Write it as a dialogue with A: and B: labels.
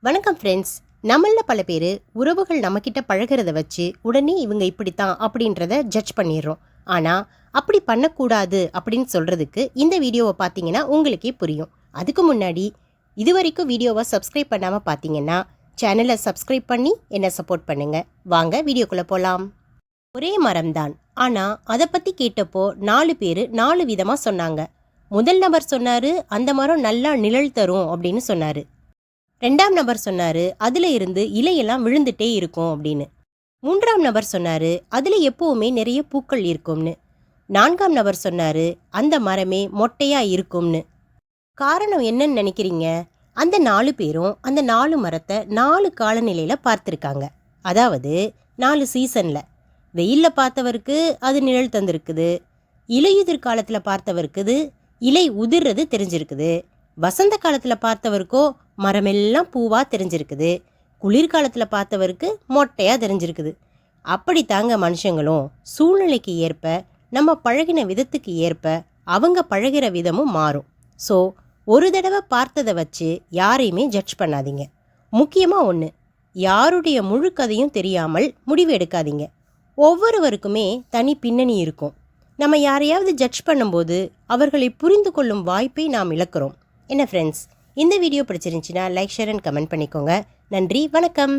A: வணக்கம் ஃப்ரெண்ட்ஸ். நம்மள பல பேர் உறவுகள் நம்மக்கிட்ட பழகிறத வச்சு உடனே இவங்க இப்படித்தான் அப்படின்றத ஜட்ஜ் பண்ணிடுறோம். ஆனால் அப்படி பண்ணக்கூடாது அப்படின்னு சொல்கிறதுக்கு இந்த வீடியோவை பார்த்தீங்கன்னா உங்களுக்கே புரியும். அதுக்கு முன்னாடி இது வரைக்கும் வீடியோவை சப்ஸ்கிரைப் பண்ணாமல் பார்த்தீங்கன்னா சேனலை சப்ஸ்கிரைப் பண்ணி என்னை சப்போர்ட் பண்ணுங்கள். வாங்க வீடியோக்குள்ளே போகலாம். ஒரே மரம்தான், ஆனால் அதை பற்றி கேட்டப்போ 4 பேர் 4 விதமாக சொன்னாங்க. முதல் நபர் சொன்னார் அந்த மரம் நல்லா நிழல் தரும் அப்படின்னு சொன்னார். 2ஆம் நபர் சொன்னார் அதில் இருந்து இலையெல்லாம் விழுந்துட்டே இருக்கும் அப்படின்னு. 3ஆம் நபர் சொன்னார் அதில் எப்போவுமே நிறைய பூக்கள் இருக்கும்னு. 4ஆம் நபர் சொன்னார் அந்த மரமே மொட்டையாக இருக்கும்னு. காரணம் என்னன்னு நினைக்கிறீங்க? அந்த 4 பேரும் அந்த 4 மரத்தை 4 காலநிலையில் பார்த்துருக்காங்க. அதாவது 4 சீசனில். வெயிலில் பார்த்தவருக்கு அது நிழல் தந்திருக்குது, இலையுதிர் காலத்தில் பார்த்தவருக்கு இலை உதிர்றது தெரிஞ்சிருக்குது, வசந்த காலத்தில் பார்த்தவருக்கோ மரமெல்லாம் பூவாக தெரிஞ்சிருக்குது, குளிர்காலத்தில் பார்த்தவருக்கு மொட்டையாக தெரிஞ்சிருக்குது. அப்படித்தாங்க மனுஷங்களும் சூழ்நிலைக்கு ஏற்ப நம்ம பழகின விதத்துக்கு ஏற்ப அவங்க பழகிற விதமும் மாறும். ஸோ ஒரு தடவை பார்த்ததை வச்சு யாரையுமே ஜட்ஜ் பண்ணாதீங்க. முக்கியமாக ஒன்று, யாருடைய முழு கதையும் தெரியாமல் முடிவு எடுக்காதீங்க. ஒவ்வொருவருக்குமே தனி பின்னணி இருக்கும். நம்ம யாரையாவது ஜட்ஜ் பண்ணும்போது அவர்களை புரிந்து கொள்ளும் வாய்ப்பை நாம் இழக்கிறோம். என்ன ஃப்ரெண்ட்ஸ், இந்த வீடியோ பிடிச்சிருந்துச்சின்னா லைக், ஷேர் அண்ட் கமெண்ட் பண்ணிக்கோங்க. நன்றி, வணக்கம்.